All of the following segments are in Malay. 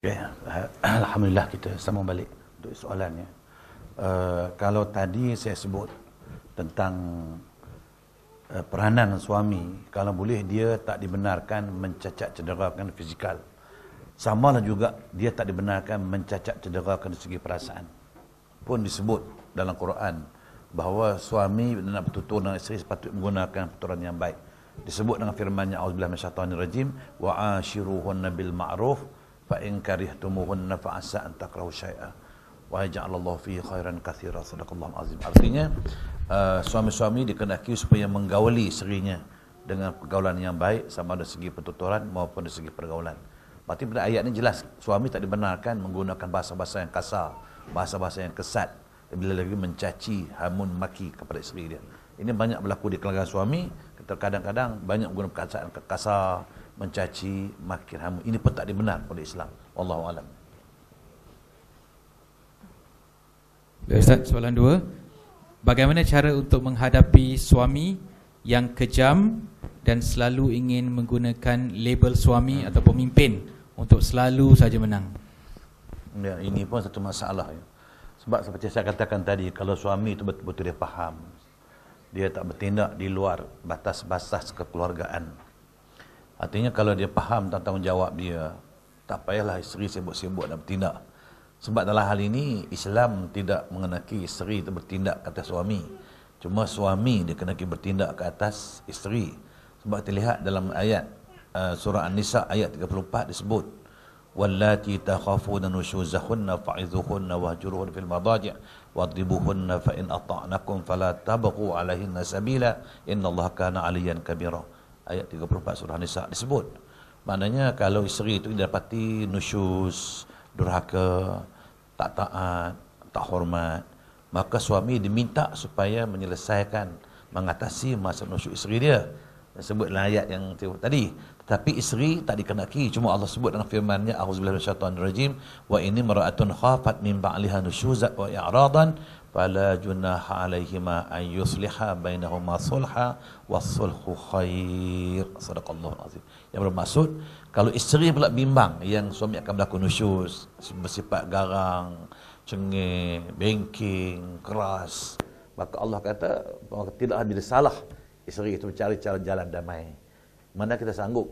Okay. Alhamdulillah kita sambung balik untuk soalannya. Kalau tadi saya sebut tentang peranan suami, kalau boleh dia tak dibenarkan mencacat cederakan fizikal. Samalah juga dia tak dibenarkan mencacat cederakan segi perasaan. Pun disebut dalam Quran bahawa suami nak bertutur dengan isteri sepatutnya menggunakan tuturan yang baik. Disebut dengan firman-Nya auzubillahi minasyaitanir rajim wa ashiruhunna bil ma'ruf fa in karihtumuhunna fa asa an takrahu syai'a wa yaj'alallahu fihi khairan katsira. Sadaqallahul azim. Artinya suami-suami dikehendaki supaya menggauli isterinya dengan pergaulan yang baik, sama ada segi pertuturan maupun dari segi pergaulan. Berarti pada ayat ini jelas suami tak dibenarkan menggunakan bahasa-bahasa yang kasar, bahasa-bahasa yang kesat, bila lagi mencaci, hamun, maki kepada isteri dia. Ini banyak berlaku di kalangan suami. Kadang-kadang banyak menggunakan perkataan kasar, mencaci, maki, hamun. Ini pun tak dibenar oleh Islam. Wallahu alam. Ustaz, soalan 2. Bagaimana cara untuk menghadapi suami yang kejam dan selalu ingin menggunakan label suami atau pemimpin untuk selalu saja menang? Ya, ini pun satu masalah ya. Sebab seperti saya katakan tadi, kalau suami itu betul-betul dia faham, dia tak bertindak di luar batas-batas kekeluargaan. Artinya kalau dia faham tentang tanggungjawab dia, tak payahlah isteri sibuk-sibuk dan bertindak. Sebab dalam hal ini Islam tidak mengenaki isteri itu bertindak ke atas suami. Cuma suami dia kenaki bertindak ke atas isteri. Sebab terlihat dalam ayat surah An-Nisa ayat 34 disebut wallati takhafuna nushuzahunna fa'idhuhunna wahjuruhunna fil madaji' wadribuhunna fa in ata'nakum fala tabghu 'alaihinna sabila innallaha kana 'aliyan kabira. Ayat 34 surah An-Nisa disebut. Maknanya kalau isteri itu didapati nusyuz, durhaka, tak taat, tak hormat, maka suami diminta supaya menyelesaikan, mengatasi masa nusyuz isteri dia. Sebut dalam ayat yang tadi. Tetapi isteri tak dikenaki. Cuma Allah sebut dalam firman-Nya auzubillahi minasyaitanir rajim wa inni mar'atun khafat min ba'liha nusyuzan wa i'radan fala junaha 'alaihima an yusliha bainahuma sulha was-sulhu khair. Sadaqallahul azim. Yang bermaksud kalau isteri pula bimbang yang suami akan berlaku nusyuz, bersifat garang, cengeng, bengking, keras, maka Allah kata tidak bila salah isteri itu mencari jalan damai. Mana kita sanggup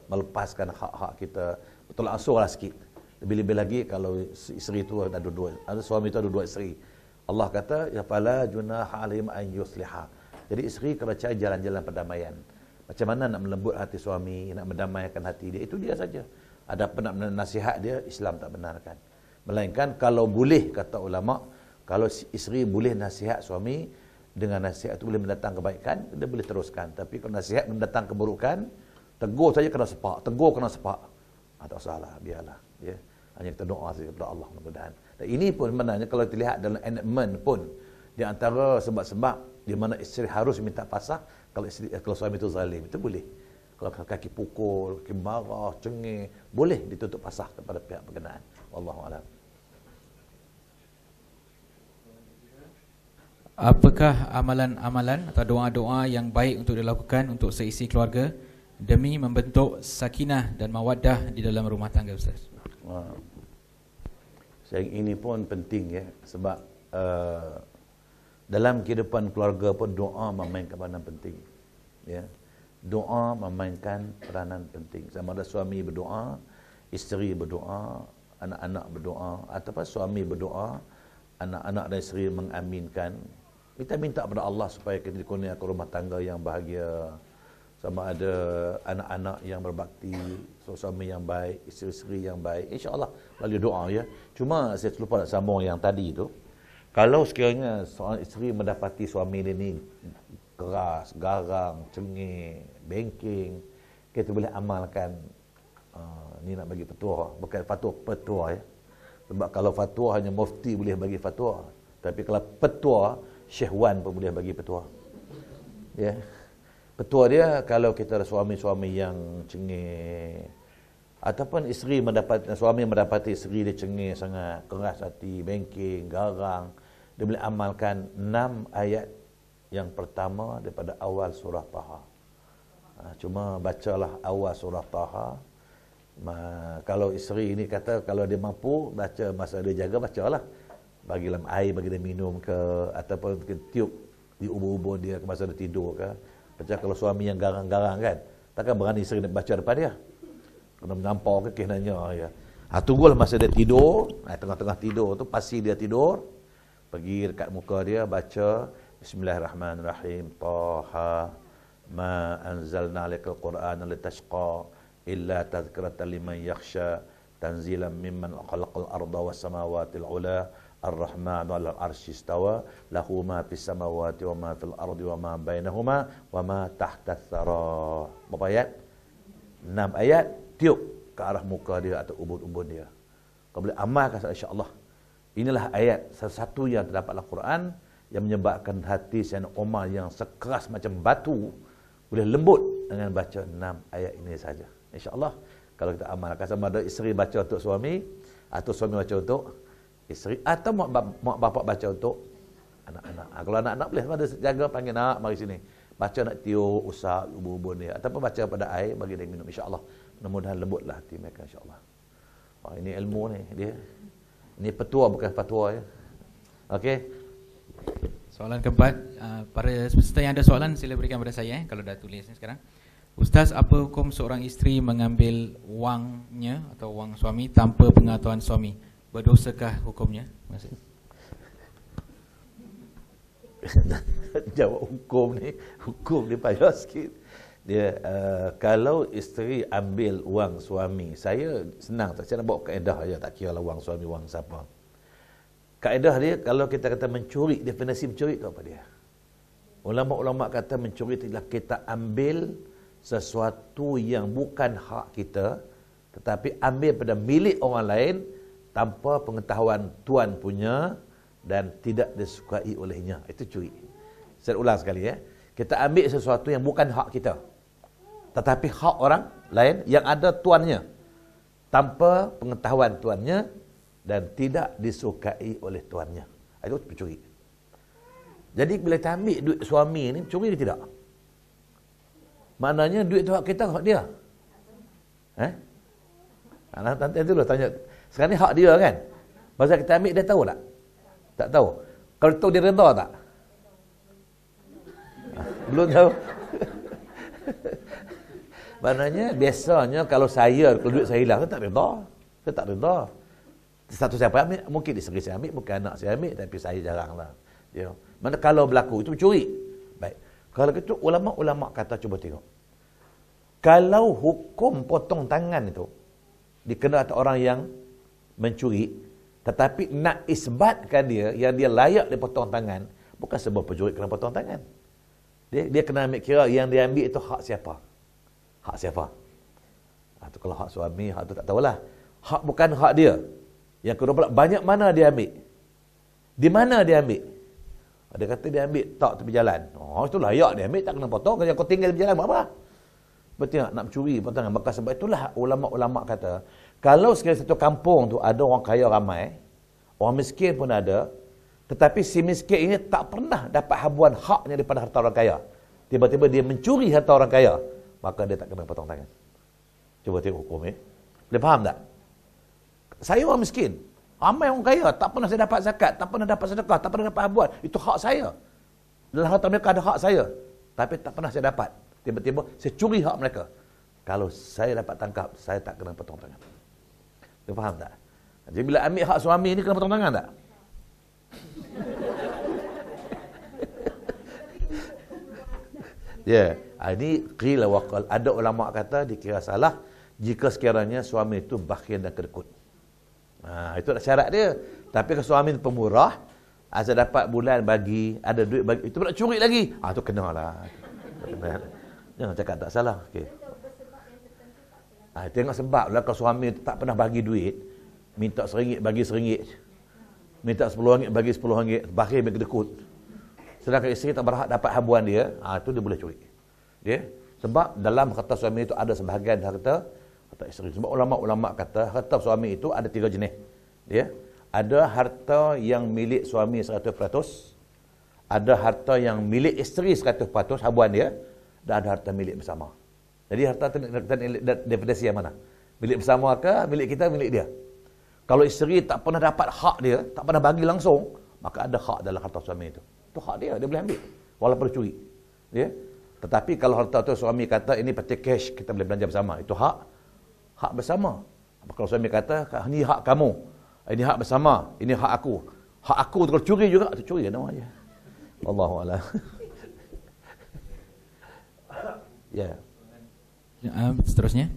melepaskan hak-hak kita, betul asuhlah sikit. Lebih-lebih lagi kalau isteri itu ada dua, ada suami itu ada dua isteri. Allah kata ya fala junaha 'alaihim an yusliha. Jadi isteri kalau cari jalan-jalan perdamaian. Macam mana nak melembut hati suami, nak mendamaikan hati dia, itu dia saja. Adapun nak nasihat dia, Islam tak benarkan. Melainkan kalau boleh, kata ulama, kalau isteri boleh nasihat suami, dengan nasihat itu boleh mendatang kebaikan, dia boleh teruskan. Tapi kalau nasihat mendatang keburukan, tegur saja kena sepak, tegur kena sepak, tak salah, biarlah. Ya. Hanya kita doa saja kepada Allah mudah-mudahan. Dan ini pun sebenarnya kalau dilihat dalam enactment pun, di antara sebab-sebab di mana isteri harus minta pasah, kalau suami itu zalim, itu boleh. Kalau kaki pukul, kaki marah, cengeng, boleh ditutup pasah kepada pihak berkenaan. Wallahu a'lam. Apakah amalan-amalan atau doa-doa yang baik untuk dilakukan untuk seisi keluarga demi membentuk sakinah dan mawaddah di dalam rumah tangga, Ustaz? Ini pun penting ya, sebab dalam kehidupan keluarga pun doa memainkan peranan penting. Ya. Doa memainkan peranan penting. Sama ada suami berdoa, isteri berdoa, anak-anak berdoa, ataupun suami berdoa, anak-anak dan isteri mengaminkan. Kita minta kepada Allah supaya kita dikurniakan rumah tangga yang bahagia, sama ada anak-anak yang berbakti, suami yang baik, isteri-isteri yang baik, insya-Allah melalui doa ya. Cuma saya terlupa nak sambung yang tadi tu. Kalau sekiranya seorang isteri mendapati suami dia ni keras, garang, cengeng, bengking, kita boleh amalkan ni nak bagi petua, bukan petua ya. Sebab kalau fatwa hanya mufti boleh bagi fatwa, tapi kalau petua Syekh Wan pun boleh bagi petua. Ya. Petua dia kalau kita ada suami-suami yang cengeng, ataupun suami mendapati isteri dia cengeng sangat, keras hati, bengking, garang, dia boleh amalkan 6 ayat yang pertama daripada awal surah Taha. Cuma bacalah awal surah Taha, Kalau isteri ni kata kalau dia mampu baca masa dia jaga, bacalah. Bagi dalam air, bagi dia minum ke, ataupun tiup di ubun-ubun dia masa dia tidur ke. Macam kalau suami yang garang-garang kan, takkan berani isteri nak baca depan dia. Kena menyampau ke kehinanya ya. Tunggulah masa dia tidur, tengah-tengah tidur tu pasti dia tidur, pergi dekat muka dia baca Bismillahirrahmanirrahim. Taha ma anzalna alaikal Qur'ana litashqa illa tadhkiratan liman yakhsha tanzilan mimman khalaqal arda was samawati al-ula ar-rahmanu 'alal 'arsy istawa lahu ma fis samawati wa ma fil ardi wa ma bainahuma wa ma tahta ath-thara. Berapa ayat? 6 ayat. Tiup ke arah muka dia atau ubun-ubun dia. Kau boleh amalkan insya-Allah. Inilah ayat salah satu yang terdapat dalam Quran yang menyebabkan hati Sayyidina Umar yang sekeras macam batu boleh lembut dengan baca 6 ayat ini saja. InsyaAllah kalau kita amalkan, sama ada isteri baca untuk suami, atau suami baca untuk isteri, atau mak bapak baca untuk anak-anak. Kalau anak-anak boleh ada jaga, panggil nak mari sini. Baca nak tiup, usap ubun-ubun dia, ataupun baca pada air bagi dia minum, insya-Allah. Mudah-mudahan lembutlah hati mereka, insya-Allah. Ini ilmu ni dia. Ini petua bukan fatwa ya. Okey. Soalan keempat, para peserta yang ada soalan sila berikan pada saya kalau dah tulis ni sekarang. Ustaz, apa hukum seorang isteri mengambil wangnya atau wang suami tanpa pengetahuan suami? Berdosakah hukumnya? Maksud jawab hukum ni payah sikit. Dia kalau isteri ambil wang suami, saya senang tak, saya nak bawa kaedah aja, tak kira lah wang suami wang siapa. Kaedah dia kalau kita kata mencuri, definisi mencuri tu apa dia? Ulama-ulama kata mencuri adalah kita ambil sesuatu yang bukan hak kita tetapi ambil pada milik orang lain tanpa pengetahuan tuan punya dan tidak disukai olehnya. Itu curi. Saya ulang sekali ya. Kita ambil sesuatu yang bukan hak kita tetapi hak orang lain yang ada tuannya tanpa pengetahuan tuannya dan tidak disukai oleh tuannya. Itu pencuri. Jadi bila kita ambil duit suami ni, curi ke tidak? Maknanya duit tu hak kita, hak dia. Nanti dulu tanya. Sekarang ni hak dia kan? Masa kita ambil dia tahu tak? Tak tahu. Kalau tahu dia redha tak? Belum tahu. Maknanya biasanya kalau duit saya hilang, saya tak redha. Saya tak redha. Satu siapa ambil, mungkin isteri saya ambil, mungkin anak saya ambil, tapi saya jaranglah. Ya. Mana kalau berlaku itu mencuri. Baik. Kalau gitu ulama-ulama kata cuba tengok. Kalau hukum potong tangan itu dikenal atas orang yang mencuri, tetapi nak isbatkan dia yang dia layak dipotong tangan, bukan sebab pencuri kena potong tangan. Dia kena ambil kira yang dia ambil itu hak siapa? Hak siapa? Itu kalau hak suami, hak tu tak tahulah. Hak bukan hak dia. Yang kedua pula, banyak mana dia ambil? Di mana dia ambil? Dia kata dia ambil tak tepi jalan. Itu layak dia ambil, tak kena potong. Kalau kau tinggal tepi jalan, buat apa? Betul tak? Nak mencuri potongan. Maka sebab itulah ulama-ulama kata, kalau sekali satu kampung tu ada orang kaya ramai, orang miskin pun ada, tetapi si miskin ini tak pernah dapat habuan haknya daripada harta orang kaya. Tiba-tiba dia mencuri harta orang kaya, maka dia tak kena potong tangan. Cuba tengok hukum ni. Boleh faham tak? Saya orang miskin. Ramai orang kaya, tak pernah saya dapat zakat, tak pernah dapat sedekah, tak pernah dapat habuan. Itu hak saya. Dalam harta mereka ada hak saya. Tapi tak pernah saya dapat. Tiba-tiba saya curi hak mereka. Kalau saya dapat tangkap, saya tak kena potong tangan. Dia faham tak? Jadi bila ambil hak suami ni kena potong tangan tak? Ya, ini qila waqal. Ada ulama kata dikira salah jika sekiranya suami itu bakhil dan kedekut. Itu syarat dia. Tapi kalau suami itu pemurah, asal dapat bulan bagi, ada duit bagi, itu nak curi lagi. Itu kenalah. Jangan cakap tak salah. Okey. Tengok sebab lah kalau suami tak pernah bagi duit, minta RM1 bagi RM1, minta RM10 bagi RM10, bakhil dan kedekut. Sedangkan isteri tak berhak dapat habuan dia, itu dia boleh curi. Dia sebab dalam harta suami itu ada sebahagian harta isteri. Sebab ulama-ulama kata harta suami itu ada 3 jenis. Dia ada harta yang milik suami 100%, ada harta yang milik isteri 100% habuan dia, dan ada harta milik bersama. Jadi harta definisi yang mana? Milik bersama ke, milik kita, milik dia. Kalau isteri tak pernah dapat hak dia, tak pernah bagi langsung, maka ada hak dalam harta suami itu. Itu hak dia boleh ambil. Walaupun curi. Ya? Tetapi kalau harta tu suami kata, ini peti cash, kita boleh belanja bersama. Itu hak bersama. Kalau suami kata, ini hak kamu, ini hak bersama, ini hak aku. Hak aku tu kalau curi juga, itu curi nama aja. Wallahualam. Ya. Seterusnya,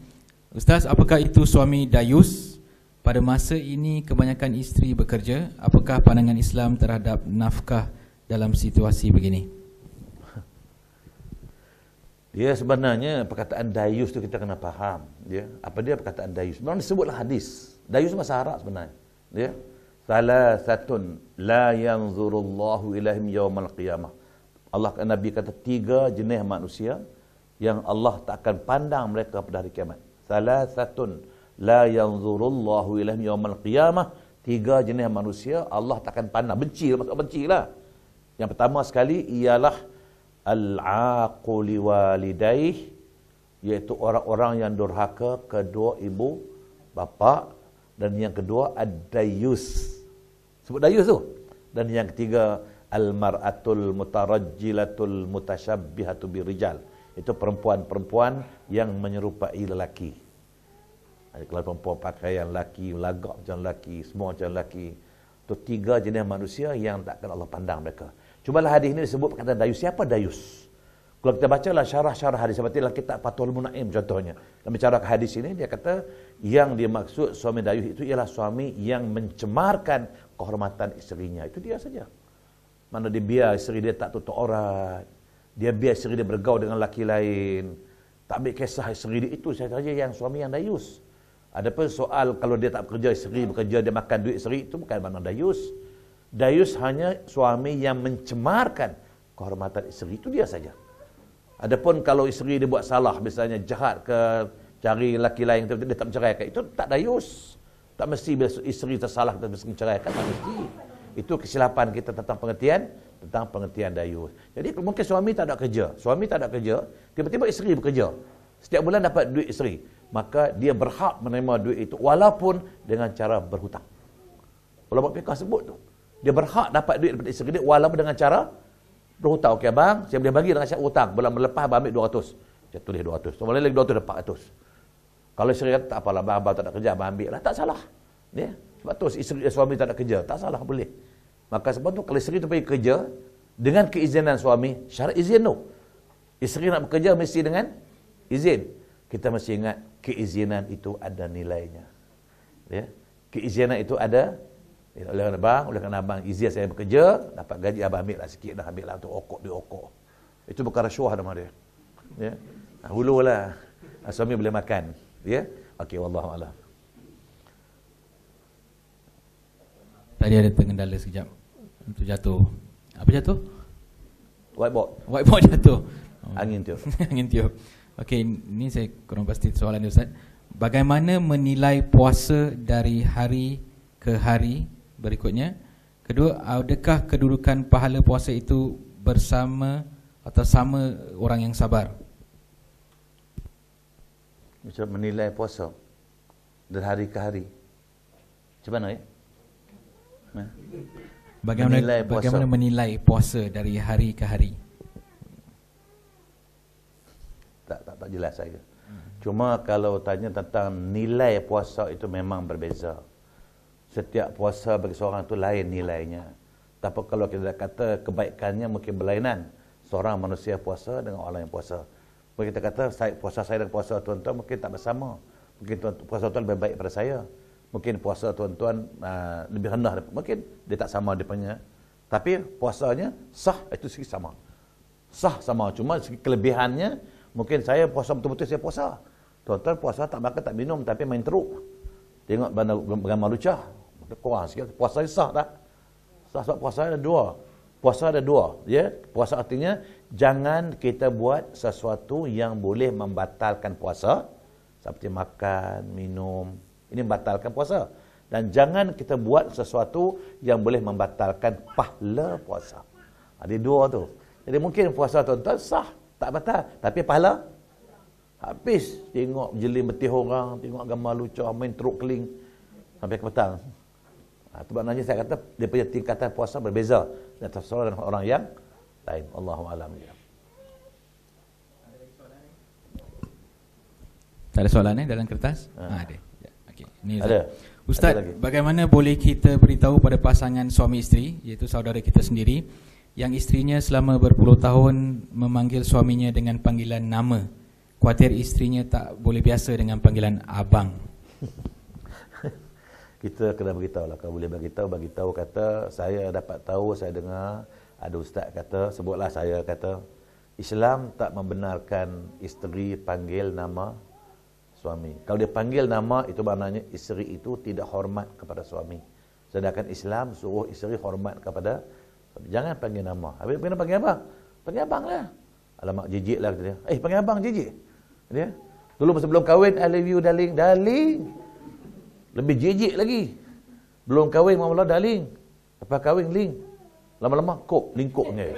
Ustaz, apakah itu suami dayus? Pada masa ini kebanyakan isteri bekerja. Apakah pandangan Islam terhadap nafkah dalam situasi begini? Dia sebenarnya perkataan dayus tu kita kena faham. Ya, apa dia perkataan dayus? Memang disebutlah hadis. Dayus bahasa Arab sebenarnya. Ya. Salasatun la yanzurullahu ilaihim yaumal qiyamah. Allah Nabi kata 3 jenis manusia yang Allah tak akan pandang mereka pada hari kiamat. Salasatun la yanzurullahu ilaihim yaumal qiyamah. 3 jenis manusia Allah tak akan pandang. Benci, maksud bencilah. Yang pertama sekali ialah al-aquli walidaih, iaitu orang-orang yang durhaka kedua ibu bapa, dan yang kedua ad-dayus. Sebut dayus tu. Dan yang ketiga al-mar'atul mutarajjilatul mutasyabbihatu birijal. Itu perempuan-perempuan yang menyerupai lelaki. Kalau perempuan pakaian lelaki, lagak macam lelaki, semua macam lelaki. Itu 3 jenis manusia yang takkan Allah pandang mereka. Cubalah hadis ini disebut perkataan dayus. Siapa dayus? Kalau kita bacalah syarah-syarah hadis seperti dalam kitab Fathul Munaim contohnya. Dalam bicara hadis ini dia kata yang dimaksud suami dayus itu ialah suami yang mencemarkan kehormatan isterinya. Itu dia saja. Mana dia biar isteri dia tak tutup aurat. Dia biar isteri dia bergaul dengan lelaki lain. Tak ambil kisah isteri dia, itu saja yang suami yang dayus. Adapun soal kalau dia tak bekerja, isteri bekerja, dia makan duit isteri, itu bukan makna dayus. Dayus hanya suami yang mencemarkan kehormatan isteri, itu dia saja. Adapun kalau isteri dia buat salah, misalnya jahat ke, cari lelaki lain, dia tak menceraikan, itu tak dayus. Tak mesti bila isteri tersalah, kita mesti menceraikan, tak mesti. Itu kesilapan kita tentang pengertian dayus. Jadi mungkin suami tak ada kerja, tiba-tiba isteri bekerja. Setiap bulan dapat duit isteri, maka dia berhak menerima duit itu walaupun dengan cara berhutang. Ulama fiqh sebut tu. Dia berhak dapat duit daripada isteri dia walaupun dengan cara berhutang. Okey abang, saya boleh bagi dengan syarat hutang. Bulan lepas abang ambil 200. Saya tulis 200. Sebab lagi 200 dapat 400. Kalau isteri kata tak apalah abang tak ada kerja, abang ambil lah. Tak salah. Ya. Sebab tu isteri suami tak ada kerja, tak salah, boleh. Maka sebab tu kalau isteri tu pergi kerja dengan keizinan suami, syarat izin tu. Isteri nak bekerja mesti dengan izin. Kita mesti ingat keizinan itu ada nilainya. Ya. Keizinan itu ada. Oleh kerana abang izin saya bekerja, dapat gaji abang ambil lah sikit dah, ambil lah untuk okok dia okok. Itu bukan rasuah nama dia. Ya. Hululah. Suami boleh makan. Ya. Okey, wallahu a'lam. Tadi ada terkendala sekejap untuk jatuh. Apa jatuh? Whiteboard jatuh. Angin tiup. Angin tiup. Okey, ni saya kurang pasti soalan dia, Ustaz. Bagaimana menilai puasa dari hari ke hari berikutnya? Kedua, adakah kedudukan pahala puasa itu bersama atau sama orang yang sabar? Macam menilai puasa dari hari ke hari. Macam mana ya? Bagaimana menilai puasa dari hari ke hari? Tak jelas saya. Cuma kalau tanya tentang nilai puasa itu memang berbeza. Setiap puasa bagi seorang itu lain nilainya. Tapi kalau kita kata kebaikannya mungkin berlainan. Seorang manusia puasa dengan orang yang puasa. Kalau kita kata puasa saya dan puasa tuan-tuan mungkin tak bersama. Mungkin puasa tuan lebih baik pada saya. Mungkin puasa tuan-tuan lebih rendah. Mungkin dia tak sama dia punya. Tapi puasanya sah, itu segi sama. Sah sama. Cuma segi kelebihannya, mungkin saya puasa betul-betul saya puasa. Tuan-tuan puasa tak makan tak minum tapi main teruk. Tengok gambar lucah. Kurang sikit. Puasa sah tak? Sah sebab puasa ada dua. Puasa ada dua. Ya? Puasa artinya jangan kita buat sesuatu yang boleh membatalkan puasa. Seperti makan, minum. Ini membatalkan puasa. Dan jangan kita buat sesuatu yang boleh membatalkan pahala puasa. Ada dua tu. Jadi mungkin puasa tuan-tuan sah, tak batal. Tapi pahala Habis tengok jeling betih orang, tengok gambar lucah, main teruk keling sampai ke petang. Itu maknanya saya kata dia punya tingkatan puasa berbeza antara seorang dengan orang yang lain. Allahu a'lam. Tak ada soalan dalam kertas? Ada. Ya, okey. Ni Ada. Ustaz, Ada lagi. bagaimana boleh kita beritahu pada pasangan suami isteri, iaitu saudara kita sendiri, yang isterinya selama berpuluh tahun memanggil suaminya dengan panggilan nama, khuatir isterinya tak boleh biasa dengan panggilan abang? Kita kena beritahu lah. Kalau boleh beritahu kata, saya dapat tahu, saya dengar ada ustaz kata, sebutlah saya kata, Islam tak membenarkan isteri panggil nama suami. Kalau dia panggil nama, itu maknanya isteri itu tidak hormat kepada suami. Sedangkan Islam suruh isteri hormat kepada suami. Jangan panggil nama. Habis panggil apa? Panggil abang lah. Alamak, jijik lah kata dia. Panggil abang jijik. Dia dulu sebelum kahwin, I love you darling. Darling. Lebih jijik lagi. Belum kahwin, mula darling. Lepas kahwin, ling. Lama-lama, kok, lingkupnya.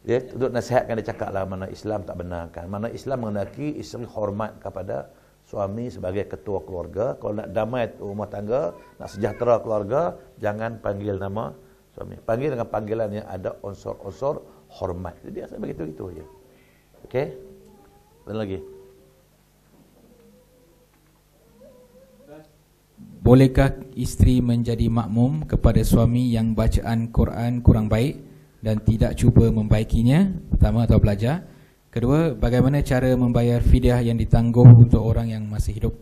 Dia untuk nasihatkan, dia cakap lah mana Islam tak benarkan. Mana Islam mengendaki isteri hormat kepada suami sebagai ketua keluarga. Kalau nak damai rumah tangga, nak sejahtera keluarga, jangan panggil nama suami. Panggil dengan panggilan yang ada unsur-unsur hormat. Jadi biasa begitu-gitu je. Okey? Dan lagi. Bolehkah isteri menjadi makmum kepada suami yang bacaan Quran kurang baik dan tidak cuba membaikinya? Pertama, atau belajar. Kedua, bagaimana cara membayar fidyah yang ditangguh untuk orang yang masih hidup?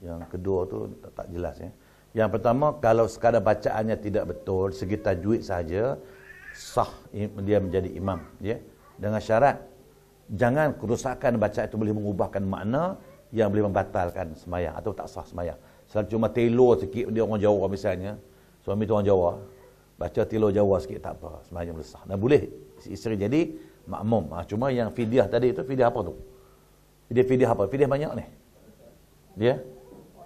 Yang kedua tu tak jelas ya. Yang pertama, kalau sekadar bacaannya tidak betul, segi tajwid saja, sah dia menjadi imam ya. Dengan syarat jangan kerusakan bacaan itu boleh mengubahkan makna yang boleh membatalkan sembahyang atau tak sah sembahyang. Selalu cuma telur sikit, dia orang Jawa misalnya, suami tu orang Jawa, baca telur Jawa sikit tak apa, sembahyang boleh sah. Dan boleh isteri jadi makmum. Cuma yang fidyah tadi itu, fidyah apa tu? Fidyah apa? Fidyah banyak ni. Dia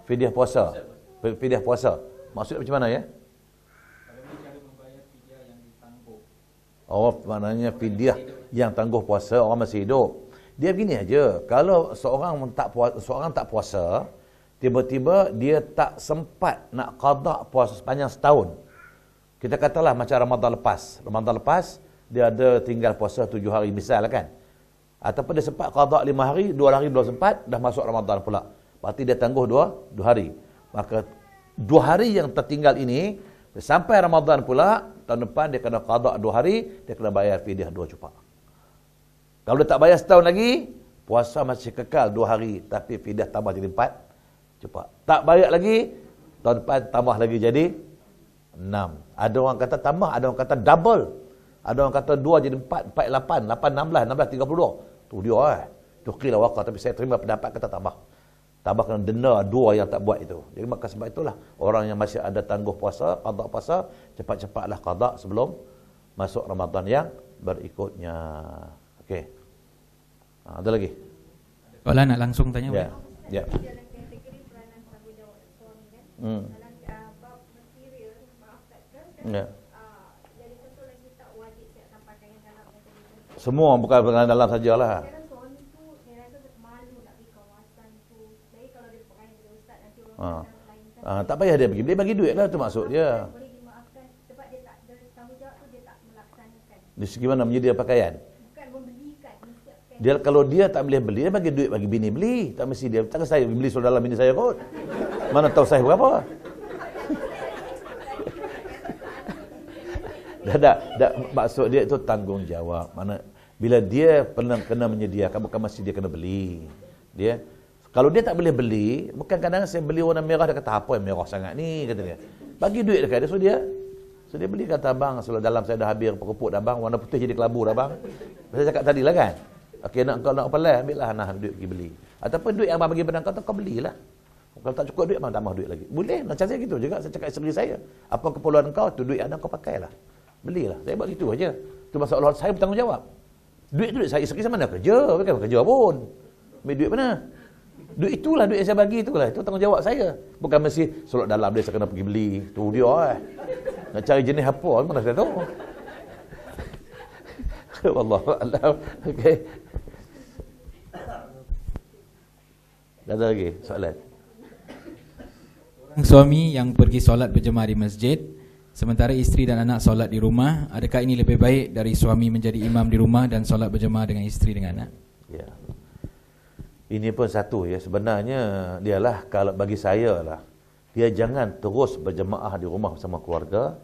fidyah puasa. Fidyah puasa. Maksudnya macam mana ya? Maknanya fidyah yang tangguh puasa orang masih hidup. Dia begini aja, kalau seorang tak puasa, tiba-tiba dia tak sempat nak qada puasa sepanjang setahun. Kita katalah macam Ramadan lepas, dia ada tinggal puasa 7 hari misal kan. Ataupun dia sempat qada 5 hari, 2 hari belum sempat, dah masuk Ramadan pula. Berarti dia tangguh 2 hari. Maka 2 hari yang tertinggal ini, sampai Ramadan pula, tahun depan dia kena qada 2 hari, dia kena bayar fidyah 2 cupak. Kalau dia tak bayar setahun lagi, puasa masih kekal 2 hari, tapi fidyah tambah jadi 4 cupak. Tak bayar lagi, tahun depan tambah lagi jadi 6. Ada orang kata tambah, ada orang kata double. Ada orang kata 2 jadi 4, 4 8, 8 16, 16 32. Tu dia tu qila waqa, tapi saya terima pendapat kata tambah. Tambah kena denda 2 yang tak buat itu. Jadi maka sebab itulah orang yang masih ada tangguh puasa, qada puasa, cepat-cepatlah qada sebelum masuk Ramadan yang berikutnya. Okey. Ada lagi? Kalau nak langsung tanya. Ya. Ya. Ya. Semua bukan pengenalan dalam sajalah. Tak payah dia pergi. Dia bagi duit lah, tu maksud dia. Di segi mana menyedia pakaian? Dia kalau dia tak boleh beli, dia bagi duit bagi bini beli. Tak mesti dia. Takkan saya beli surat dalam bini saya kot. Mana tahu saya berapa? Dah maksud dia itu tanggungjawab. Mana bila dia kena menyediakan, bukan mesti dia kena beli. Dia kalau dia tak boleh beli, bukan kadang-kadang saya beli warna merah, dia kata apa yang merah sangat ni, kata dia. Bagi duit dekat dia, so dia beli, kata abang, kalau dalam saya dah habis kerupuk dah bang, warna putih jadi kelabu dah bang. Saya cakap tadi lah kan. Okey, nak kau nak apa lah, ambil lah, nah duit pergi beli. Ataupun duit yang abang bagi pada kau belilah. Kalau tak cukup duit, abang tambah duit lagi. Boleh, macam saya gitu juga, saya cakap isteri saya. Apa keperluan kau, tu duit anda kau pakailah. Belilah. Saya buat gitu aja. Tu masalah saya bertanggungjawab. Duit saya isteri saya mana kerja, bukan kerja pun. Ambil duit mana? Duit itulah, duit yang saya bagi itulah. Itu tanggungjawab saya. Bukan mesti solat dalam dia saya kena pergi beli. Tu dia Nak cari jenis apa, mana saya tahu. Wallahu a'lam. Okey. Ada lagi soalan? Suami yang pergi solat berjemaah di masjid sementara isteri dan anak solat di rumah, adakah ini lebih baik dari suami menjadi imam di rumah dan solat berjemaah dengan isteri dengan anak? Ya. Ini pun satu ya, sebenarnya dialah, kalau bagi saya lah, dia jangan terus berjemaah di rumah bersama keluarga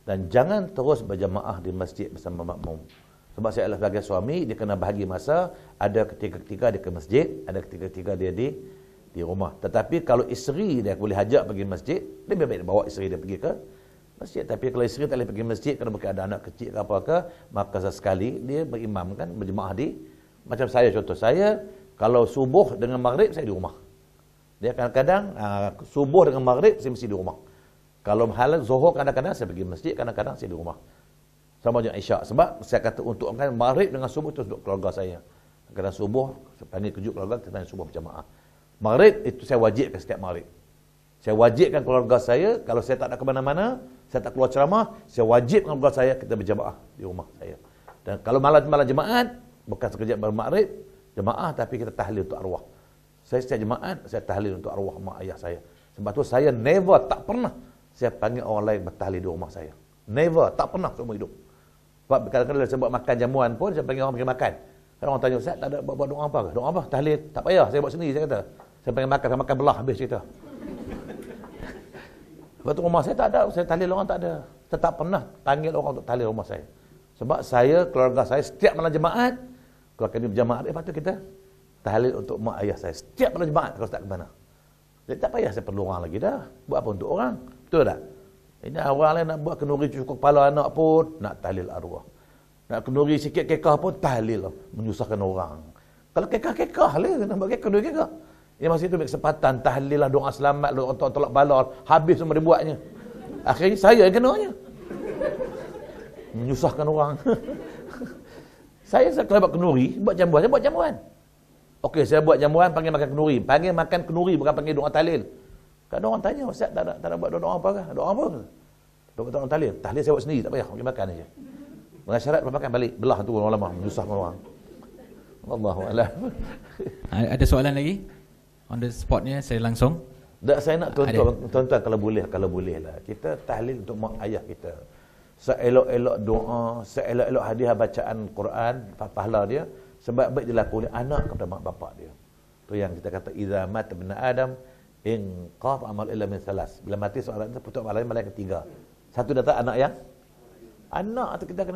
dan jangan terus berjemaah di masjid bersama makmum. Sebab saya adalah sebagai suami, dia kena bahagi masa, ada ketika-ketika dia ke masjid, ada ketika-ketika dia di rumah. Tetapi kalau isteri dia boleh hajak pergi masjid, lebih baik dia bawa isteri dia pergi ke masjid. Tapi kalau isteri tak boleh pergi masjid kerana mungkin ada anak kecil ke apa-apa, maka sesekali dia berimamkan, berjemaah di, macam saya contoh, saya kalau subuh dengan maghrib saya di rumah. Dia kadang-kadang subuh dengan maghrib saya mesti di rumah. Kalau hal zuhur kadang-kadang saya pergi masjid, kadang-kadang saya di rumah. Sama macam Isyak. Sebab saya kata untuk maghrib dengan subuh itu untuk keluarga saya. Kadang subuh, saya panggil kejut keluarga, kita panggil subuh berjamaah. Maghrib itu saya wajibkan setiap maghrib. Saya wajibkan keluarga saya, kalau saya tak ada ke mana-mana, saya tak keluar ceramah, saya wajibkan keluarga saya kita berjamaah di rumah saya. Dan kalau malam jemaat, bukan sekejap bermaghrib, jemaah tapi kita tahlil untuk arwah. Saya setiap jemaat, saya tahlil untuk arwah mak ayah saya. Sebab tu saya never, tak pernah saya panggil orang lain bertahlil di rumah saya. Never, tak pernah seumur hidup. Sebab kadang-kadang saya buat makan jamuan pun, saya panggil orang pergi makan. Kalau orang tanya, Ustaz tak ada buat doa apa ke? Doa apa? Tahlil. Tak payah, saya buat sendiri, saya kata. Saya panggil makan, saya makan belah habis cerita. Sebab tu rumah saya tak ada, saya tahlil orang tak ada. Saya tak pernah panggil orang untuk tahlil rumah saya. Sebab saya, keluarga saya, setiap malam jemaat, kalau kami berjamaah, lepas tu kita tahlil untuk mak ayah saya. Setiap malam jemaat, kalau tak ke mana. Jadi tak payah saya perlu orang lagi dah. Buat apa untuk orang? Betul tak? Ini orang lain nak buat kenduri cukup kepala anak pun, nak tahlil arwah. Nak kenduri sikit kekah pun, tahlil. Menyusahkan orang. Kalau kekah-kekah lah, nak buat kenduri kekah. Ini masih itu kesempatan, tahlil lah, doa selamat, doa tolak bala, habis semua dibuatnya. Akhirnya saya yang kenanya. Menyusahkan orang. Saya kalau buat kenduri, buat jamuan, saya buat jamuan. Okey, saya buat jamuan, panggil makan kenduri. Panggil makan kenduri, bukan panggil doa tahlil. Kadang orang tanya, Ustaz tak ada buat doa apa ke? Doa apa ke? Doa tahlil. Tahlil saya buat sendiri, tak payah, panggil makan aja. Dengan syarat makan balik, belah tu orang lama, menyusahkan orang. Allahu a'lam. Ada soalan lagi? On the spotnya saya langsung. Tak, saya nak tuan-tuan kalau boleh lah. Kita tahlil untuk mak ayah kita. Seelok-elok doa, seelok-elok hadiah bacaan Quran, pahala dia, sebab baik dilakoni anak kepada mak bapak dia. Tu yang kita kata idza mata ibn Adam in qaf amal illa min salas. Bila mati seorang itu putus amalan yang ketiga. Satu datang anak tu kita kena